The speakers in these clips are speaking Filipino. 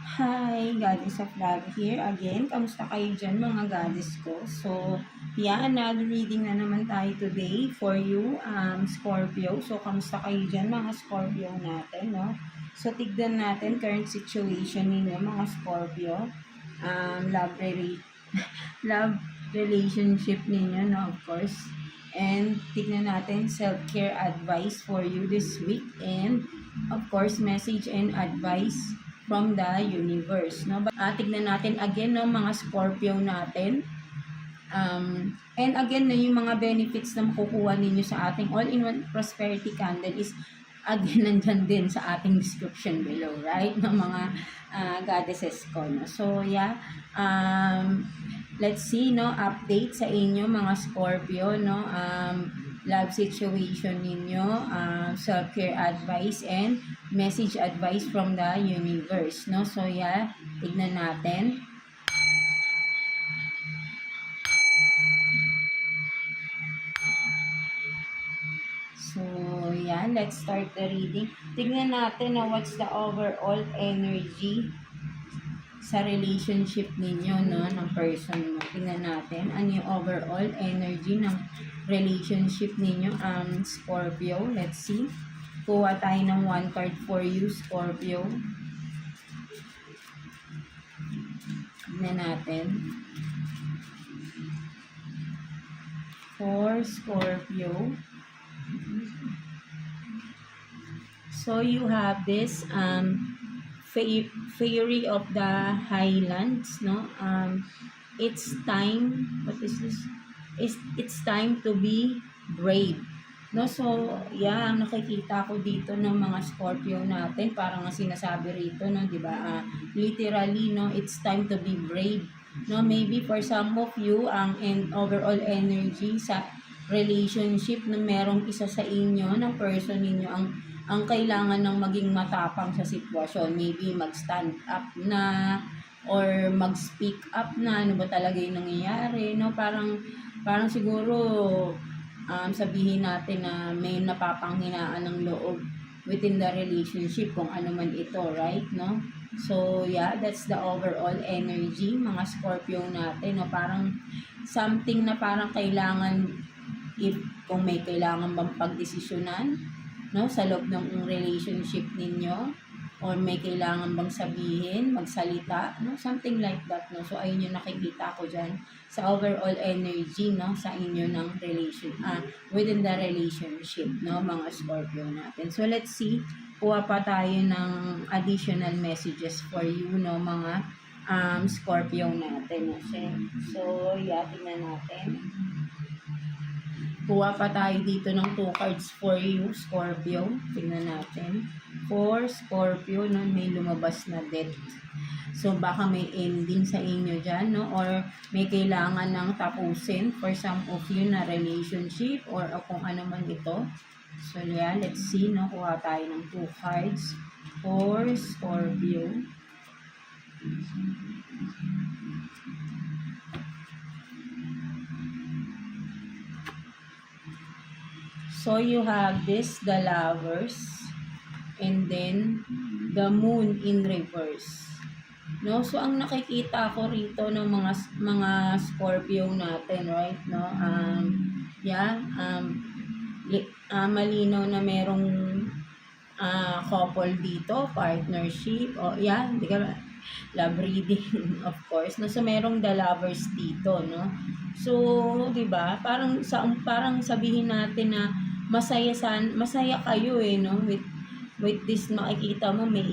Hi, Goddess of Love here again. Kamusta kayo dyan mga goddess ko? So, yeah, another reading na naman tayo today for you, Scorpio. So, kamusta kayo dyan mga Scorpio natin, no? So, tignan natin current situation ninyo mga Scorpio. Love relationship ninyo, no, of course. And tignan natin self-care advice for you this week. And, of course, message and advice from the universe, no? Tignan natin again, no, mga Scorpio natin. And again, no, yung mga benefits na makukuha ninyo sa ating all-in-one prosperity candle is again nandyan din sa ating description below, right? Ng mga goddesses ko, no? So, yeah. Let's see, no, update sa inyo mga Scorpio, no? Love situation ninyo, self-care advice, and message advice from the universe, no? So, yeah, tignan natin. So, yeah, let's start the reading. Tignan natin na what's the overall energy sa relationship ninyo, no, ng person mo. Tingnan natin ano yung overall energy ng relationship ninyo, Scorpio. Let's see. Kuha tayo ng one card for you, Scorpio. Tingnan natin. For Scorpio. So, you have this, Fairy of the Highlands, no? It's time, what is this? It's time to be brave, no? So, yeah, ang nakikita ko dito ng mga Scorpio natin, parang ang sinasabi rito, no, di ba? Literally, no, it's time to be brave, no? Maybe for some of you, ang overall energy sa relationship na merong isa sa inyo, ng person ninyo, ang kailangan ng maging matapang sa sitwasyon. Maybe mag-stand up na or mag-speak up na, ano ba talaga yung nangyayari, no? Parang siguro sabihin natin na may napapanghinaan ng loob within the relationship, kung ano man ito, right, no? So, yeah, that's the overall energy, mga Scorpio natin, no? Parang something na parang kailangan, kung may kailangan bang pagdesisyonan, no, sa loob ng relationship ninyo, or may kailangan bang sabihin, magsalita, no, something like that, no. So, ayun yung nakikita ko dyan sa overall energy, no, sa inyo ng within the relationship, no, mga Scorpio natin. So, let's see, kuha pa tayo ng additional messages for you, no, mga Scorpio natin. So, yeah, tingnan natin. Kuha pa tayo dito ng 2 cards for you, Scorpio. Tingnan natin. For Scorpio, no, may lumabas na death. So, baka may ending sa inyo dyan, no? Or may kailangan ng tapusin for some of you na relationship or kung ano man ito. So, yeah, let's see, no? Kuha tayo ng 2 cards for Scorpio. So, you have this, the Lovers, and then the Moon in reverse. No? So, ang nakikita ko rito ng mga Scorpio natin, right? No? Malinaw na merong couple dito, partnership, o hindi ka love reading, of course, no? So merong the lovers dito, no? So, 'di ba? Parang sabihin natin na masaya kayo no, with this. Makikita mo may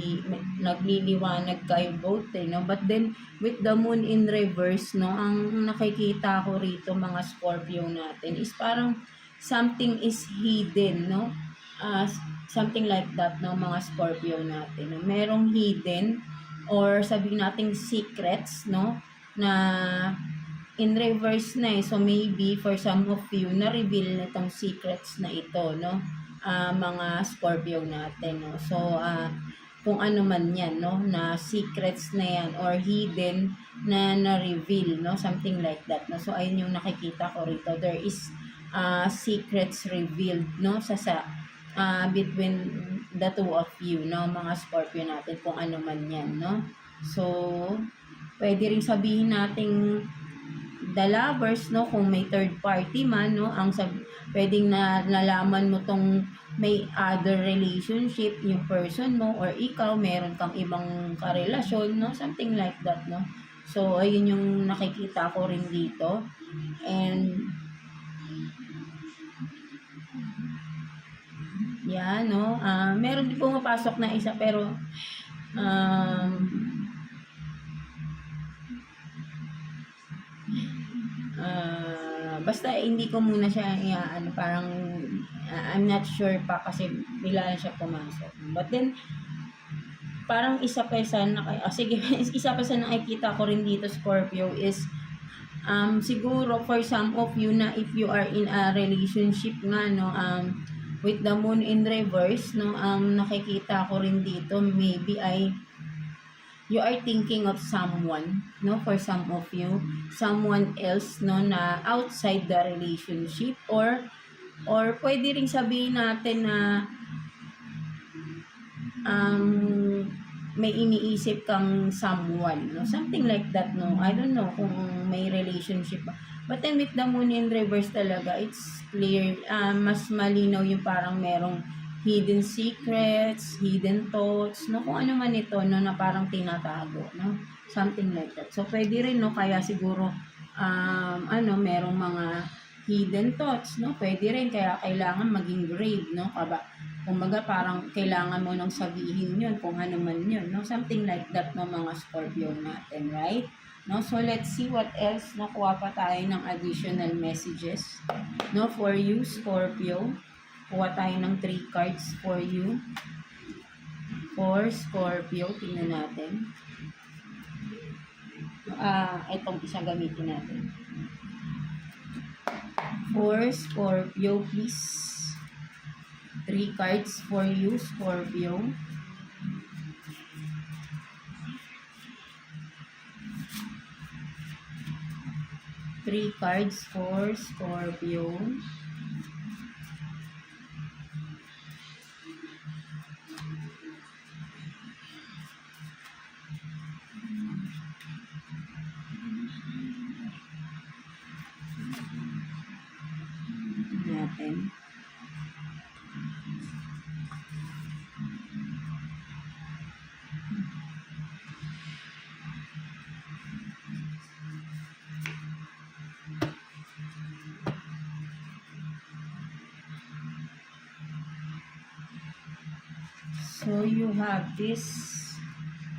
nagliliwanag kayo both, no? But then with the moon in reverse, no, ang nakikita ko rito mga Scorpio natin is parang something is hidden, no? Something like that, no, mga Scorpio natin, no? Merong hidden or sabihin nating secrets, no, na in reverse na So maybe for some of you na-reveal na itong secrets na ito, no, mga Scorpio natin, no. So kung ano man yan, no, na secrets na yan or hidden na na-reveal, no, something like that, no. So ayun yung nakikita ko rito. There is secrets revealed, no, between the two of you, no, mga Scorpio natin, kung ano man yan, no. So, pwede rin sabihin nating the lovers, no, kung may third party man, no, pwedeng nalaman mo tong may other relationship yung person mo, or ikaw meron kang ibang karelasyon, no, something like that, no. So ayun yung nakikita ko rin dito. And yan, no, meron din pumapasok na isa, pero um, basta hindi ko muna siya parang I'm not sure pa kasi bigla siya pumasok. But then parang isa pa sa sige, isa pa sa nakikita ko rin dito, Scorpio, is siguro for some of you na if you are in a relationship nga, no, with the moon in reverse, no, nakikita ko rin dito, maybe you are thinking of someone, no, for some of you, someone else, no, na outside the relationship, or pwede ring sabihin natin na may iniisip kang someone, no, something like that, no. I don't know kung may relationship ba. But then with the moon in reverse talaga, it's clear, mas malinaw yung parang merong hidden secrets, hidden thoughts, no, kung ano man ito, no, na parang tinatago, no, something like that. So pwede rin, no, kaya siguro merong mga hidden thoughts, no, pwede rin, kaya kailangan maging brave, no, kumbaga parang kailangan mo nang sabihin yun, kung ano man yun, no, something like that, no, mga Scorpio natin, right? No, so let's see what else. Nakuha pa tayo ng additional messages, no, for you, Scorpio. Kuha tayo ng 3 cards for you. For Scorpio, tingnan natin. Itong isa gamitin natin. For Scorpio, please. 3 cards for you, Scorpio. Three cards for Scorpio. Natin. So you have this,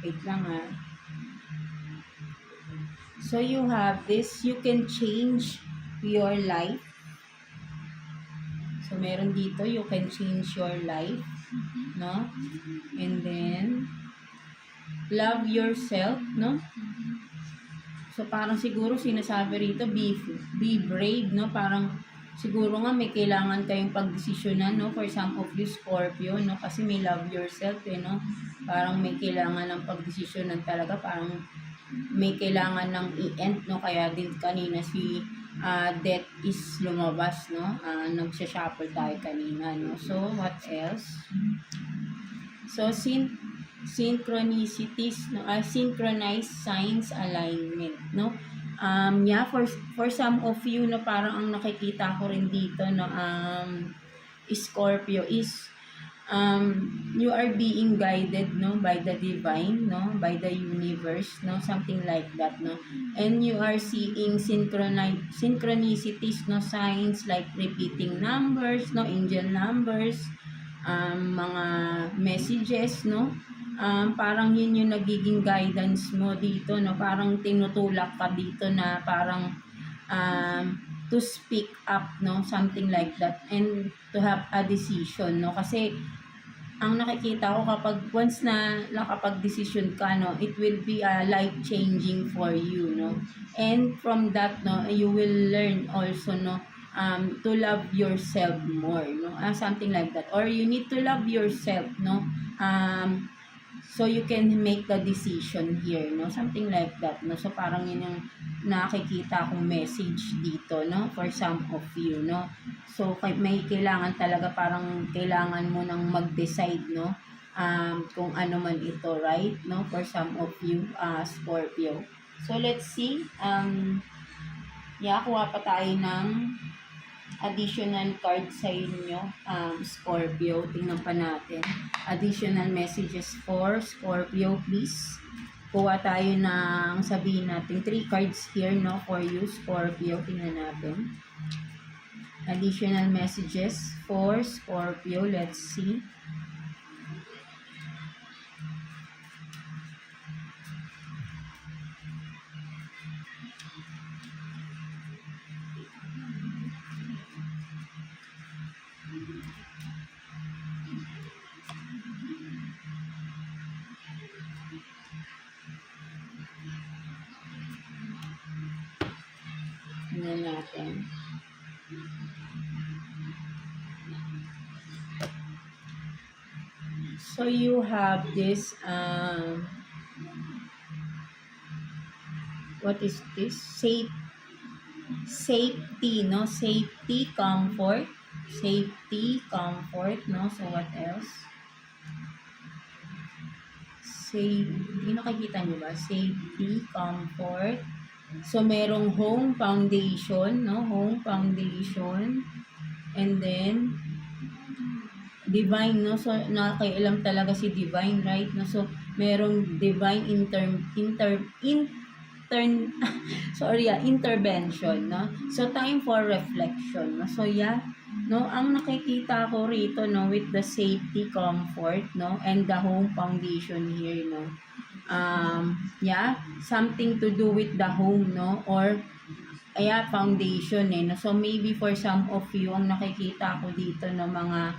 wait lang So you have this, you can change your life. So meron dito, you can change your life, no? And then love yourself, no? So parang siguro sinasabi rito, be brave, no? Parang siguro nga may kailangan kayong pagdesisyonan, no, for some of you, Scorpio, no, kasi may love yourself, no, parang may kailangan ng pagdesisyonan talaga, parang may kailangan ng i-end, no, kaya din kanina si Death is lumabas, no, nagsha-shuffle tayo kanina, no. So what else? So synchronicities, no, synchronized signs alignment, no. For some of you, no, parang ang nakikita ko rin dito, no, Scorpio, is you are being guided, no, by the divine, no, by the universe, no, something like that, no. And you are seeing synchronicities, no, signs like repeating numbers, no, angel numbers, mga messages, no. Parang yun yung nagiging guidance mo dito, no, parang tinutulak ka dito na parang to speak up, no, something like that, and to have a decision, no, kasi ang nakikita ko kapag once na nakapag-decision ka, no, it will be life changing for you, no, and from that, no, you will learn also, no, to love yourself more, no, something like that, or you need to love yourself, no, so you can make the decision here, no, something like that, no. So parang yun yung nakikita kong message dito, no, for some of you, no. So may kailangan talaga, parang kailangan mo nang mag-decide, no, kung ano man ito, right? No, for some of you, Scorpio. So let's see. Kuha pa tayo ng additional card sa inyo, Scorpio. Tingnan pa natin. Additional messages for Scorpio, please. Kuha tayo ng, sabihin natin, 3 cards here, no, for you, Scorpio. Tingnan natin. Additional messages for Scorpio. Let's see. Tingnan natin. So you have this, what is this? Safety, no? Safety, comfort. Safety, comfort, no? So what else? Safety, nakikita nyo ba? Safety, comfort. So, merong home foundation, no? Home foundation. And then, divine, no? So, nakakailam talaga si divine, right? No? So, merong divine intervention, no? So, time for reflection, no? So, no? Ang nakikita ko rito, no? With the safety, comfort, no? And the home foundation here, no? Something to do with the home, no? Or foundation, no? So maybe for some of you, ang nakikita ko dito ng mga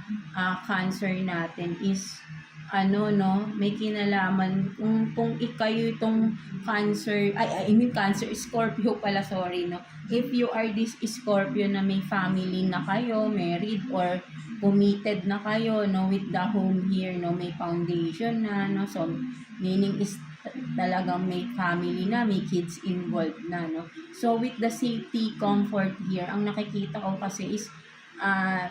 cancer natin is no, may kinalaman kung ikayo itong cancer, cancer, Scorpio pala, sorry, no? If you are this Scorpio na may family na kayo, married or committed na kayo, no, with the home here, no, may foundation na, no, so meaning is talagang may family na, may kids involved na, no. So with the safety, comfort here, ang nakikita ko kasi is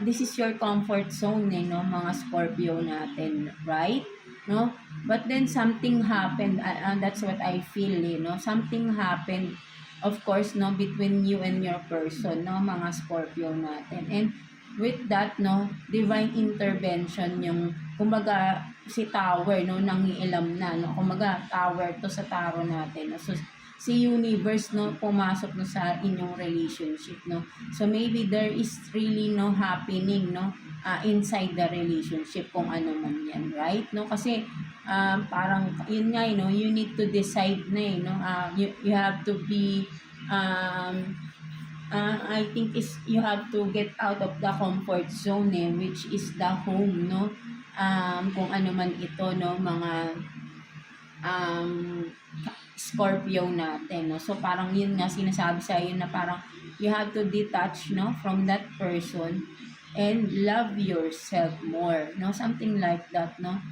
this is your comfort zone, no, mga Scorpio natin, right? No? But then something happened, that's what I feel, no? Something happened, of course, no, between you and your person, no, mga Scorpio natin. And with that, no, divine intervention yung, kumbaga, si tower, no, nangiilam na, no, kumbaga, tower to sa tarot natin, no? So, si universe, no, pumasok no sa inyong relationship, no. So maybe there is really no happening, no, inside the relationship, kung ano man yan, right? No, kasi parang yun nga, no, you need to decide na, no, you have to be I think is you have to get out of the comfort zone, which is the home, no. Kung ano man ito, no, mga Scorpio natin, no. So parang yun nga sinasabi sa iyo na parang you have to detach, no, from that person and love yourself more, no, something like that, no.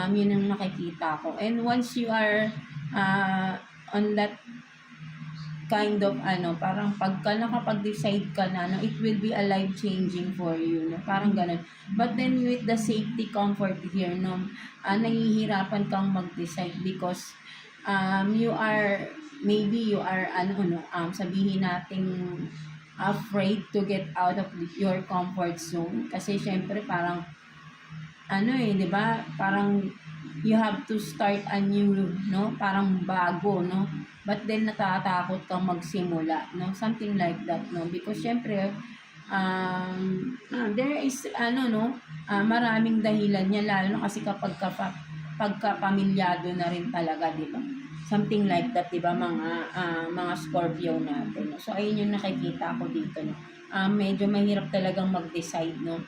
Yun ang nakikita ko. And once you are on that kind of parang pagka nakapag-decide ka na, no, it will be a life changing for you, no, parang ganun. But then with the safety, comfort here, no, nahihirapan kang mag-decide because you are sabihin nating afraid to get out of your comfort zone kasi syempre parang di ba, parang you have to start a new, no, parang bago, no, but then natatakot kang magsimula, no, something like that, no, because syempre there is maraming dahilan niya, lalo na kasi kapag pagkapamilyado na rin talaga, di ba? Something like that, di ba, mga Scorpio natin, no? So ayun yung nakikita ko dito, no. Medyo mahirap talagang mag-decide, no.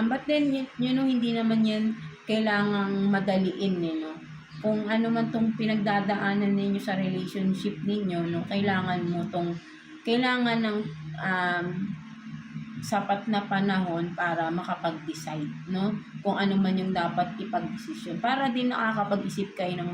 But then hindi naman yan kailangang madaliin, no. Kung ano man tong pinagdadaanan ninyo sa relationship ninyo, no, kailangan ng sapat na panahon para makapag-decide, no, kung ano man yung dapat ipag-desisyon, para din nakakapag-isip kayo ng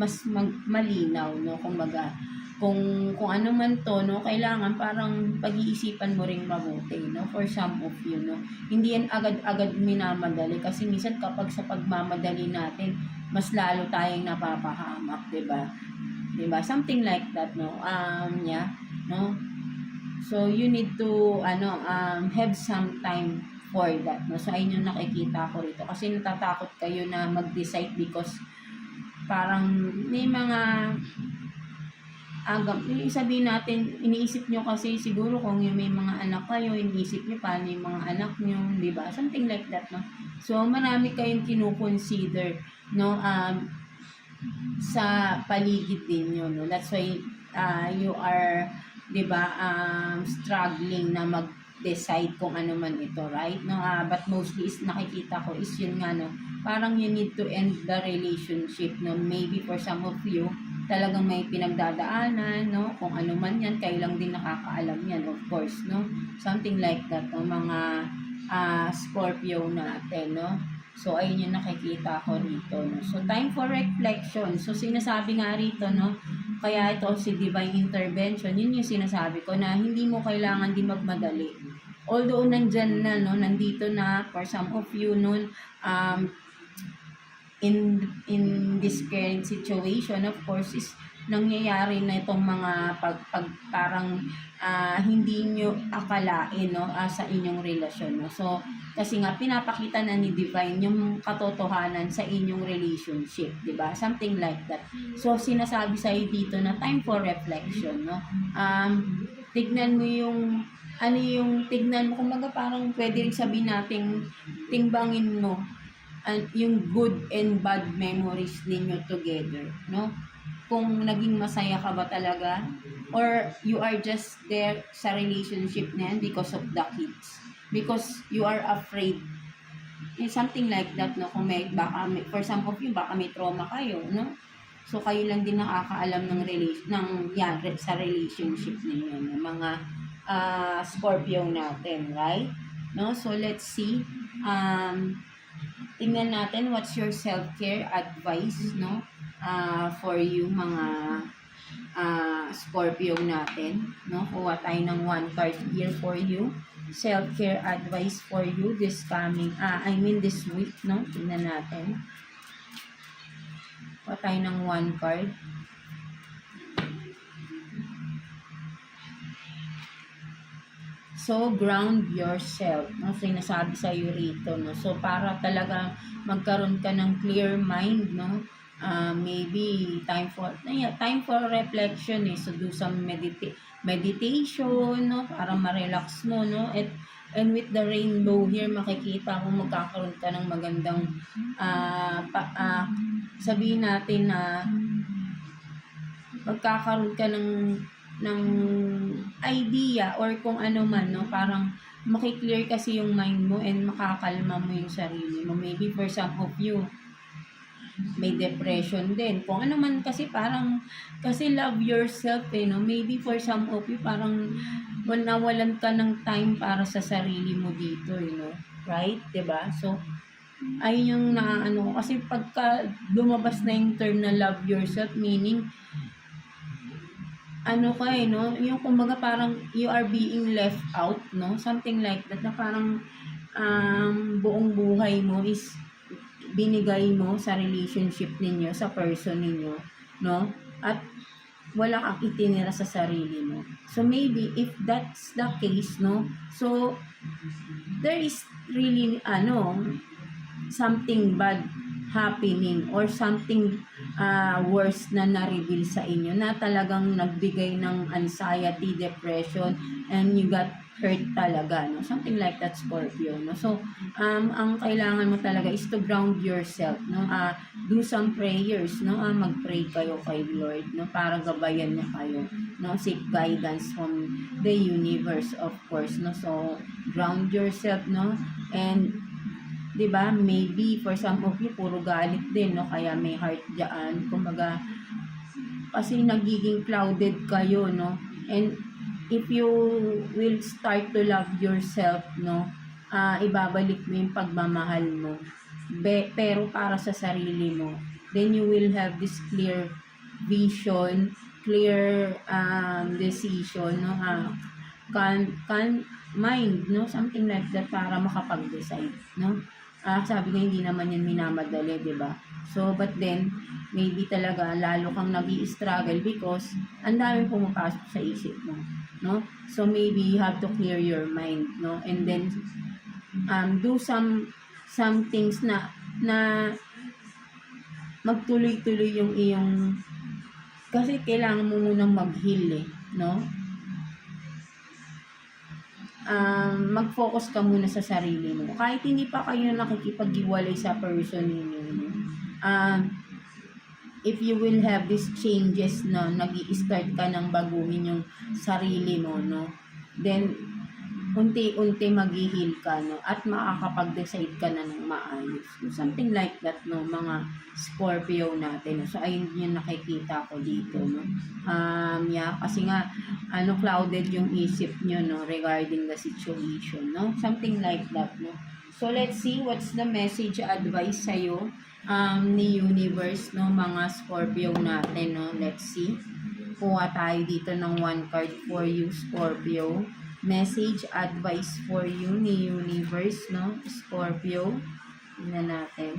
mas malinaw, no, kumbaga kung ano man 'to 'no, kailangan parang pag-iisipan mo ring mabuti 'no, for some of you 'no. Hindi yan agad-agad minamadali kasi minsan kapag sa pagmamadali natin, mas lalo tayong napapahamak, 'di ba? 'Di ba? Something like that 'no, yeah, 'no. So, you need to have some time for that 'no. So, ayun yung nakikita ko rito kasi natatakot kayo na mag-decide because parang may mga yung sabihin natin, iniisip nyo kasi siguro kung yung may mga anak kayo, iniisip nyo paano yung mga anak nyo, di ba? Something like that, no? So, marami kayong kino-consider, no? Sa paligid din nyo, no? That's why you are, di ba, struggling na mag-decide kung ano man ito, right? No? But mostly is nakikita ko is yun nga, no? Parang you need to end the relationship, no? Maybe for some of you, talagang may pinagdadaanan, no? Kung ano man yan, kayo lang din nakakaalam yan, of course, no? Something like that, no? Mga Scorpio natin, no? So, ayun yung nakikita ko rito, no? So, time for reflection. So, sinasabi nga rito, no? Kaya ito, si Divine Intervention, yun yung sinasabi ko na hindi mo kailangan din magmadali. Although, nandyan na, no? Nandito na, for some of you, no? In this current situation, of course, is nangyayari na itong mga parang hindi nyo akalain, no, sa inyong relasyon, no? So, kasi nga pinapakita na ni Divine yung katotohanan sa inyong relationship, di ba? Something like that. So, sinasabi sa'yo dito na time for reflection, no? Tignan mo yung tignan mo, kumbaga parang pwede rin sabihin natin, timbangin mo yung good and bad memories ninyo together, no? Kung naging masaya ka ba talaga or you are just there sa relationship na yan because of the kids, because you are afraid, something like that, no? Kung for some of you, baka may trauma kayo, no? So, kayo lang din nakakaalam ng sa relationship ninyo, ng mga Scorpio natin, right? No? So, let's see. Tingnan natin what's your self-care advice, no? For you mga Scorpio natin, no? Kuha tayo ng one card here for you. Self-care advice for you this this week, no? Tingnan natin. Kuha tayo ng one card. So, ground yourself, no? Sinasabi sa iyo rito, no? So, para talaga magkaroon ka ng clear mind, no? Maybe time for reflection, eh. So, do some meditation, no? Para ma-relax mo, no? And with the rainbow here, makikita kung magkakaroon ka ng magandang sabihin natin na magkakaroon ka ng idea or kung ano man, no? Parang makiklear kasi yung mind mo and makakalma mo yung sarili mo. Maybe for some of you, may depression din. Kung ano man kasi parang, kasi love yourself, eh, no? Maybe for some of you, parang nawalan ka ng time para sa sarili mo dito, you know? Right? Diba? So, ayun yung kasi pagka lumabas na yung term na love yourself, meaning, no? Yung kumbaga parang you are being left out, no? Something like that, na parang buong buhay mo is binigay mo sa relationship ninyo, sa person ninyo, no? At wala kang itinira sa sarili mo. So maybe if that's the case, no? So there is really something bad happening or something worse na na-reveal sa inyo na talagang nagbigay ng anxiety, depression, and you got hurt talaga, no? Something like that, Scorpio, no? So, ang kailangan mo talaga is to ground yourself, no? Do some prayers, no? Mag-pray kayo kay Lord, no? Para gabayan niya kayo, no? Seek guidance from the universe, of course, no? So, ground yourself, no? And 'di ba? Maybe for some of you puro galit din, no? Kaya may heart diyan. Kumbaga kasi nagiging clouded kayo, no? And if you will start to love yourself, no? Ibabalik mo yung pagmamahal mo. Pero para sa sarili mo. Then you will have this clear vision, clear decision, no? Calm mind, no? Something like that para makapag-decide, no? Sabi nga hindi naman yan minamadali, di ba? So, but then, maybe talaga lalo kang nag-i-struggle because ang daming pumapasok sa isip mo, no? So, maybe you have to clear your mind, no? And then, do some things na magtuloy-tuloy yung iyong, kasi kailangan mo munang mag-heal, no? Mag-focus ka muna sa sarili mo. Kahit hindi pa kayo nakikipag-iwalay sa person ninyo, no? If you will have these changes na nag-i-start ka ng baguhin yung sarili mo, no? Then, unti-unti mag-heal ka, no? At makakapag-decide ka na ng maayos. So, something like that, no? Mga Scorpio natin. So, ayun yung nakikita ko dito, no? Yeah, kasi nga, clouded yung isip nyo, no? Regarding the situation, no? Something like that, no? So, let's see what's the message advice sa'yo ni universe, no? Mga Scorpio natin, no? Let's see. Kuha tayo dito ng one card for you, Scorpio. Message advice for you ni universe, no? Scorpio. Tingnan natin.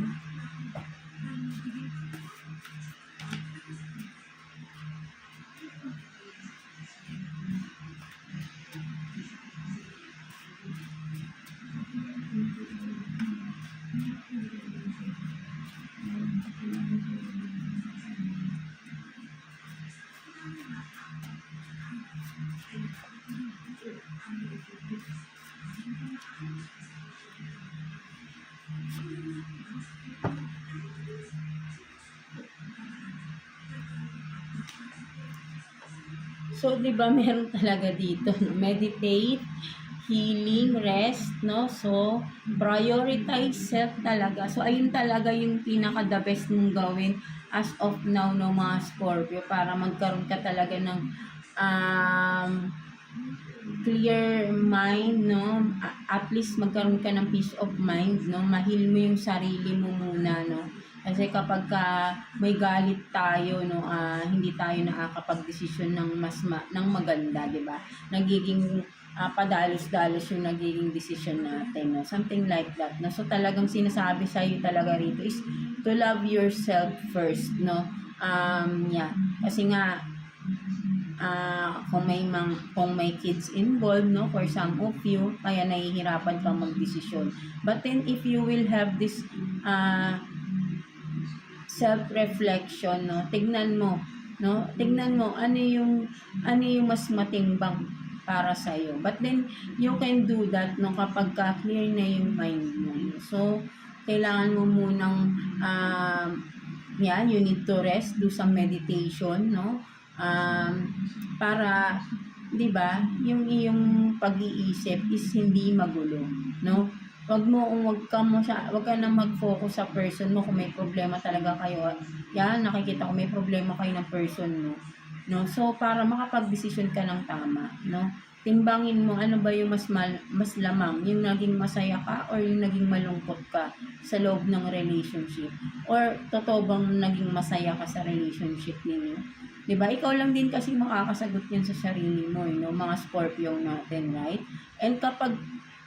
So, di ba meron talaga dito, no? Meditate, healing, rest, no? So, prioritize self talaga. So, ayun talaga yung pinaka-the best mong gawin as of now, no, mga Scorpio, para magkaroon ka talaga ng clear mind, no? At least magkaroon ka ng peace of mind, no? Mahil mo yung sarili mo muna, no? Kasi kapag may galit tayo, no, hindi tayo nakakapag-desisyon ng ng maganda, 'di ba? Nagiging padalos-dalos yung nagiging desisyon natin, no? Something like that. No? So talagang sinasabi sa iyo talaga rito is to love yourself first, no? Yeah. Kasi nga kung may kids involved, no, for some of you, kaya nahihirapan kang magdesisyon. But then if you will have this self-reflection, no? Tignan mo ano yung mas matimbang para sa iyo. But then you can do that, no, kapag clear na yung mind mo. So kailangan mo munang you need to rest, do some meditation, no? Para 'di ba, yung iyong pag-iisip is hindi magulo, no? Wag ka na mag-focus sa person mo kung may problema talaga kayo. Yan, nakikita ko may problema kayo ng person mo, no? So para makapag-desisyon ka ng tama, no? Timbangin mo ano ba yung mas lamang, yung naging masaya ka or yung naging malungkot ka sa loob ng relationship, or totoo bang naging masaya ka sa relationship ninyo. 'Di ba? Ikaw lang din kasi makakasagot yan sa sarili mo, no? Mga Scorpio natin, right? And kapag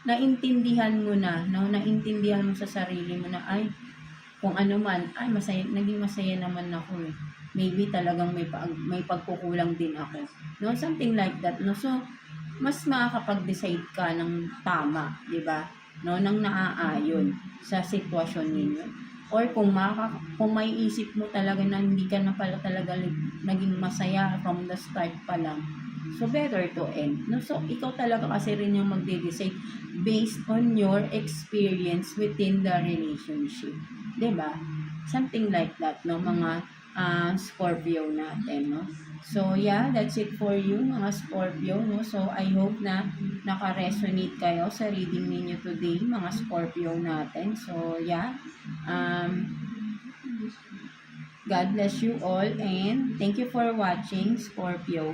naintindihan mo na, no? Naintindihan mo sa sarili mo na, ay, kung ano man, ay, naging masaya naman ako, eh. Maybe talagang may pagkukulang din ako. No? Something like that, no? So, mas makakapag-decide ka ng tama, di ba? No? Nang naaayon sa sitwasyon ninyo. Or kung may isip mo talaga na hindi ka na pala talaga naging masaya from the start pa lang, so better to end, no? So ikaw talaga kasi rin yung magde-decide based on your experience within the relationship, 'di ba? Something like that, no, mga Scorpio natin, no? So yeah, that's it for you, mga Scorpio, no? So I hope na naka-resonate kayo sa reading ninyo today, mga Scorpio natin. So yeah, God bless you all and thank you for watching, Scorpio.